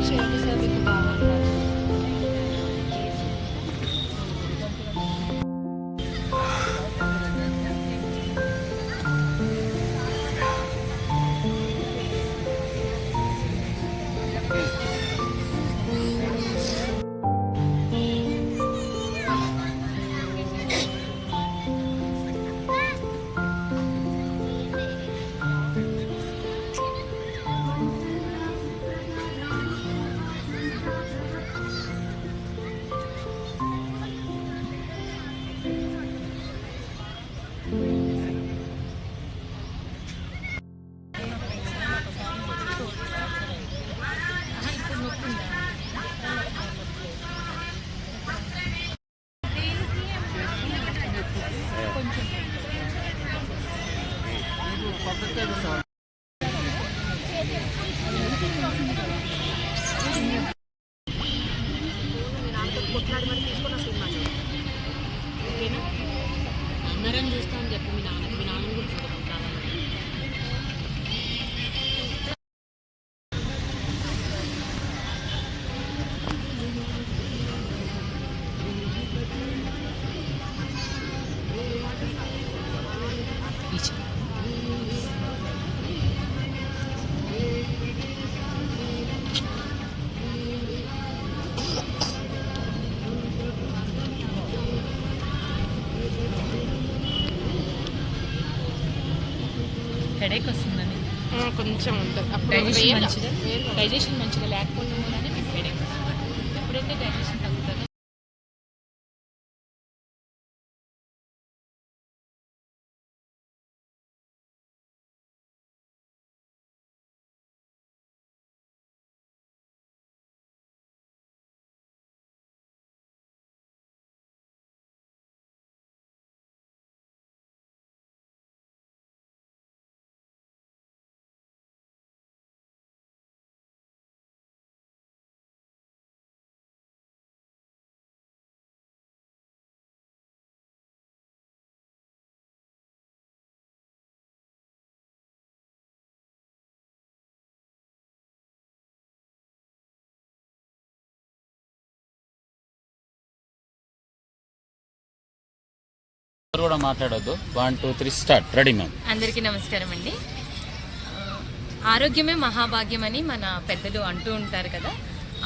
చేయండి సార్, మీకు బాగుంటుంది. అందరం చూస్తామని చెప్పి మీ నాన్న కూడా చూడకుండా హెడేక్ వస్తుందని కొంచెం ఉంటుంది. డైజెషన్ మంచిగా లేకపోవడం వల్లనే మీకు హెడేక్ వస్తుంది. ఎప్పుడైతే డైజెషన్ తగ్గుతుందో కూడా మాట్లాడొద్దు. 1 2 3 స్టార్ట్. Ready ma'am. అందరికీ నమస్కారం అండి. ఆరోగ్యమే మహాభాగ్యం అని మన పెద్దలు అంటూ ఉంటారు కదా.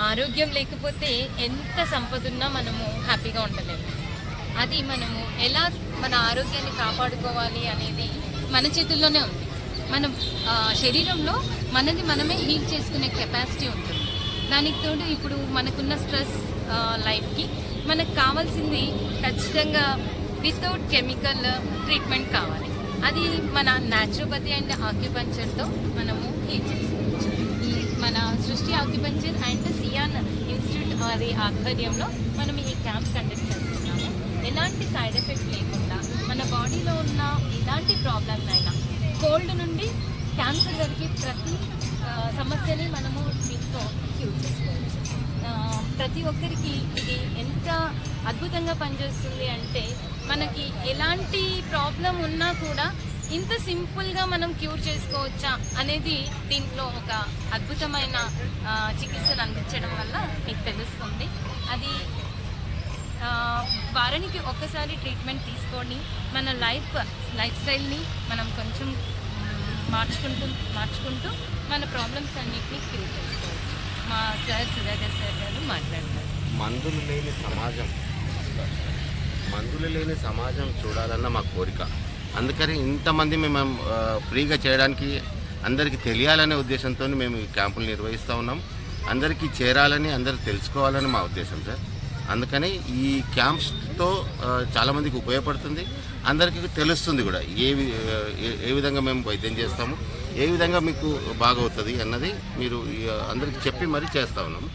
ఆరోగ్యం లేకపోతే ఎంత సంపద ఉన్నా మనము హ్యాపీగా ఉండలేము. అది మనము ఎలా మన ఆరోగ్యాన్ని కాపాడుకోవాలి అనేది మన చేతుల్లోనే ఉంది. మనం శరీరంలో మనది మనమే హీల్ చేసుకునే కెపాసిటీ ఉంటుంది. దానికి తోడు ఇప్పుడు మనకున్న స్ట్రెస్ లైఫ్కి మనకు కావాల్సింది ఖచ్చితంగా వితౌట్ కెమికల్ ట్రీట్మెంట్ కావాలి. అది మన న్యాచురోపతి అండ్ ఆక్యుపంచర్తో మనము హీల్ చేసుకోవచ్చు. మన సృష్టి ఆక్యుపంచర్ అండ్ సియాన్ ఇన్స్టిట్యూట్ వారి ఆధ్వర్యంలో మనం ఈ క్యాంప్ కండక్ట్ చేస్తున్నాము. ఎలాంటి సైడ్ ఎఫెక్ట్స్ లేకుండా మన బాడీలో ఉన్న ఎలాంటి ప్రాబ్లమ్స్ అయినా, కోల్డ్ నుండి క్యాన్సర్ వరకు ప్రతి సమస్యని మనము దీంతో క్యూర్ చేసుకోవచ్చు. ప్రతి ఒక్కరికి ఇది ఎంత అద్భుతంగా పనిచేస్తుంది అంటే, మనకి ఎలాంటి ప్రాబ్లం ఉన్నా కూడా ఇంత సింపుల్గా మనం క్యూర్ చేసుకోవచ్చా అనేది దీంట్లో ఒక అద్భుతమైన చికిత్సను అందించడం వల్ల మీకు తెలుస్తుంది. అది వారానికి ఒక్కసారి ట్రీట్మెంట్ తీసుకొని మన లైఫ్ స్టైల్ని మనం కొంచెం మార్చుకుంటూ మన ప్రాబ్లమ్స్ అన్నిటినీ క్యూర్ చేసుకోవచ్చు. మా సార్ సుధాకర్ సార్ గారు మాట్లాడతారు. మందులు లేని సమాజం చూడాలన్న మా కోరిక. అందుకని ఇంతమంది మేము ఫ్రీగా చేయడానికి, అందరికీ తెలియాలనే ఉద్దేశంతో మేము ఈ క్యాంపులు నిర్వహిస్తూ ఉన్నాం. అందరికీ చేరాలని, అందరూ తెలుసుకోవాలని మా ఉద్దేశం సార్. అందుకని ఈ క్యాంప్స్తో చాలామందికి ఉపయోగపడుతుంది, అందరికీ తెలుస్తుంది కూడా ఏ విధంగా మేము వైద్యం చేస్తాము, ఏ విధంగా మీకు బాగవుతుంది అన్నది మీరు అందరికీ చెప్పి మరీ చేస్తూ ఉన్నాం.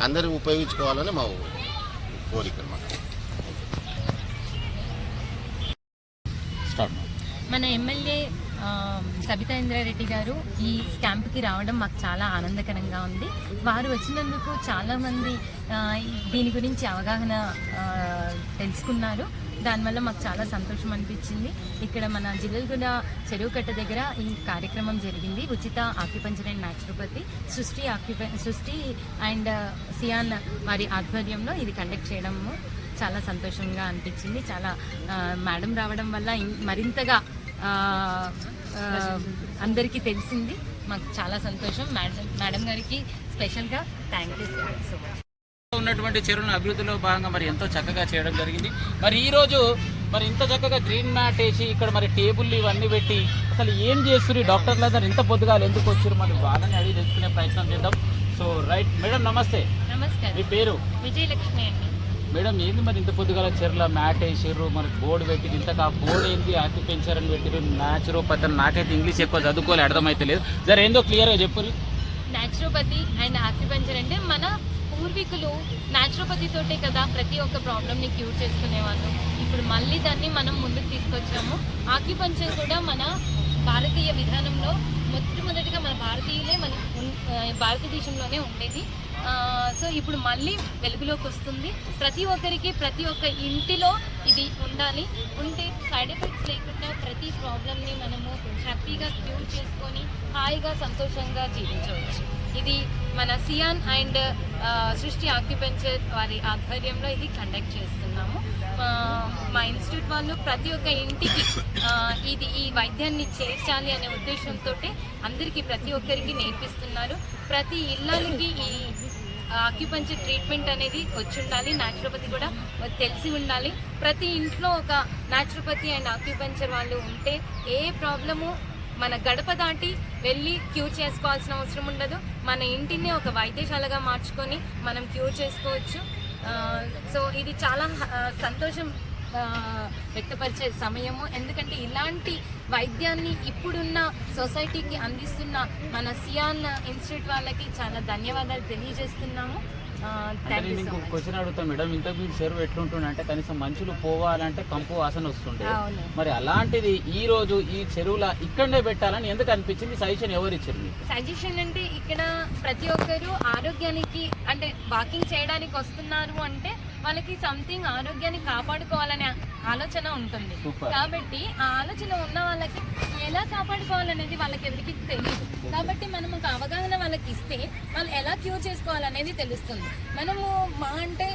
అందరూ ఉపయోగించుకోవాలని మా కోరిక అన్నమాట. మన ఎమ్మెల్యే సబితా ఇంద్రారెడ్డి గారు ఈ క్యాంప్కి రావడం మాకు చాలా ఆనందకరంగా ఉంది. వారు వచ్చినందుకు చాలామంది దీని గురించి అవగాహన తెలుసుకున్నారు. దానివల్ల మాకు చాలా సంతోషం అనిపించింది. ఇక్కడ మన జిల్లెలగూడ చెరువు కట్ట దగ్గర ఈ కార్యక్రమం జరిగింది. ఉచిత ఆక్యుపంచర్ అండ్ న్యాచురోపతి సృష్టి అండ్ సియాన్ వారి ఆధ్వర్యంలో ఇది కండక్ట్ చేయడము చాలా సంతోషంగా అనిపించింది. చాలా మేడం రావడం వల్ల మరింతగా అందరికీ తెలిసింది. మాకు చాలా సంతోషం. మేడం గారికి స్పెషల్గా థ్యాంక్ యూ సో మచ్. ఉన్నటువంటి చెరువుల అభివృద్ధిలో భాగంగా మరి ఎంతో చక్కగా చేయడం జరిగింది. మరి ఈరోజు మరి ఇంత చక్కగా గ్రీన్ మ్యాట్ వేసి ఇక్కడ మరి టేబుల్ ఇవన్నీ పెట్టి అసలు ఏం చేస్తున్నారు డాక్టర్లు అందరూ ఇంత పొద్దుగాలు ఎందుకు వచ్చారు మరి వాళ్ళని అడిగి తెలుసుకునే ప్రయత్నం చేద్దాం. సో రైట్ మేడం, నమస్తే. నమస్కారం. మీ పేరు? విజయలక్ష్మి అండి. మేడం, ఏంది మరి ఇంత పొద్దుగాల చెరువుల మ్యాట్ వేసారు, మరి బోర్డు పెట్టిరు, ఇంతకు ఆ బోర్డు ఏంది ఆక్యుపెంచర్ అని పెట్టిరు, న్యాచురోపతి అని. నాకైతే ఇంగ్లీష్ ఎక్కువ చదువుకోవాలి, అర్థమైతే లేదు. జర ఏందో క్లియర్గా చెప్పు. న్యాచురోపతి అండ్ ఆక్యుపెంచర్ అంటే మన పూర్వీకులు న్యాచురోపతి తోటే కదా ప్రతి ఒక్క ప్రాబ్లమ్ని క్యూర్ చేసుకునేవాళ్ళు. ఇప్పుడు మళ్ళీ దాన్ని మనం ముందుకు తీసుకొచ్చాము. ఆక్యుపంచర్ కూడా మన భారతీయ విధానంలో మొట్టమొదటిగా మన భారతదేశంలోనే ఉండేది. సో ఇప్పుడు మళ్ళీ వెలుగులోకి వస్తుంది. ప్రతి ఒక్కరికి ప్రతి ఒక్క ఇంటిలో ఇది ఉండాలి. ఉంటే సైడ్ ఎఫెక్ట్స్ లేకుండా ప్రతి ప్రాబ్లమ్ని మనము హ్యాపీగా క్యూర్ చేసుకొని హాయిగా సంతోషంగా జీవించవచ్చు. ఇది మన సియాన్ అండ్ సృష్టి ఆక్యుపెంచర్ వారి ఆధ్వర్యంలో ఇది కండక్ట్ చేస్తున్నాము. మా ఇన్స్టిట్యూట్ వాళ్ళు ప్రతి ఒక్క ఇంటికి ఈ వైద్యాన్ని చేర్చాలి అనే ఉద్దేశంతో అందరికీ ప్రతి ఒక్కరికి నేర్పిస్తున్నారు. ప్రతి ఇళ్ళకి ఈ ఆక్యుపంచర్ ట్రీట్మెంట్ అనేది వచ్చి ఉండాలి. న్యాచురోపతి కూడా తెలిసి ఉండాలి. ప్రతి ఇంట్లో ఒక న్యాచురోపతి అండ్ ఆక్యుపంచర్ వాళ్ళు ఉంటే ఏ ప్రాబ్లము మన గడప దాటి వెళ్ళి క్యూర్ చేసుకోవాల్సిన అవసరం ఉండదు. మన ఇంటిని ఒక వైద్యశాలగా మార్చుకొని మనం క్యూర్ చేసుకోవచ్చు. సో ఇది చాలా సంతోషం వ్యక్తపరిచే సమయము. ఎందుకంటే ఇలాంటి వైద్యాన్ని ఇప్పుడున్న సొసైటీకి అందిస్తున్న మన సియాన్ ఇన్స్టిట్యూట్ వాళ్ళకి చాలా ధన్యవాదాలు తెలియజేస్తున్నాము. మీకు క్వశ్చన్ అడుగుతాం మేడం, ఇంతకు మీరు చెరువు ఎట్లుంటుండే అంటే కనీసం మంచులు పోవాలంటే కంపు వాసన వస్తుండే. మరి అలాంటిది ఈ రోజు ఈ చెరువుల ఇక్కడనే పెట్టాలని ఎందుకు అనిపించింది? సజెషన్ ఎవరు ఇచ్చారు? సజెషన్ అంటే ఇక్కడ ప్రతి ఒక్కరు ఆరోగ్యానికి అంటే వాకింగ్ చేయడానికి వస్తున్నారు అంటే వాళ్ళకి సంథింగ్ ఆరోగ్యాన్ని కాపాడుకోవాలనే ఆలోచన ఉంటుంది. కాబట్టి ఆ ఆలోచన ఉన్న వాళ్ళకి ఎలా కాపాడుకోవాలనేది వాళ్ళకి ఎవరికి తెలియదు. కాబట్టి మనం ఒక అవగాహన వాళ్ళకి ఇస్తే వాళ్ళు ఎలా క్యూర్ చేసుకోవాలనేది తెలుస్తుంది. మనము అంటే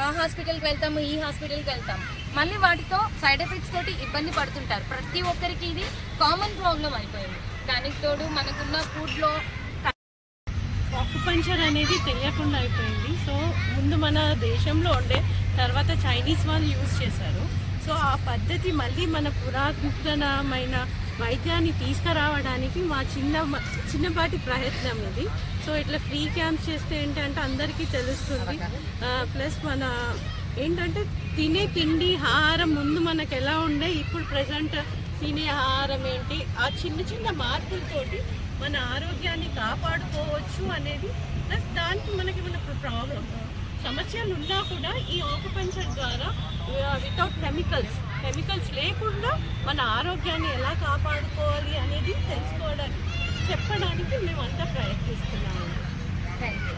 ఆ హాస్పిటల్కి వెళ్తాము, ఈ హాస్పిటల్కి వెళ్తాము, మళ్ళీ వాటితో సైడ్ ఎఫెక్ట్స్ తోటి ఇబ్బంది పడుతుంటారు. ప్రతి ఒక్కరికి ఇది కామన్ ప్రాబ్లం అయిపోయింది. దానికి తోడు మనకున్న ఫుడ్లో ఆక్యుపంచర్ అనేది తెలియకుండా అయిపోయింది. సో ముందు మన దేశంలో ఉండే, తర్వాత చైనీస్ వాళ్ళు యూజ్ చేశారు. సో ఆ పద్ధతి మళ్ళీ మన పురాతనమైన వైద్యాన్ని తీసుకురావడానికి మా చిన్నపాటి ప్రయత్నం ఇది. సో ఇట్లా ఫ్రీ క్యాంప్స్ చేస్తే ఏంటంటే అందరికీ తెలుస్తుంది. ప్లస్ మన ఏంటంటే తినే తిండి ఆహారం ముందు మనకు ఎలా ఉండే, ఇప్పుడు ప్రజెంట్ తినే ఆహారం ఏంటి, ఆ చిన్న చిన్న మార్పులతోటి మన ఆరోగ్యాన్ని కాపాడుకోవచ్చు అనేది. ప్లస్ దానికి మనకి మన ప్రాబ్లం సమస్యలు ఉన్నా కూడా ఈ ఆక్యుపంచర్ ద్వారా వితౌట్ కెమికల్స్ లేకుండా మన ఆరోగ్యాన్ని ఎలా కాపాడుకోవాలి అనేది తెలుసుకోవడానికి చెప్పడానికి మేమంతా ప్రయత్నిస్తున్నాము. Thank you.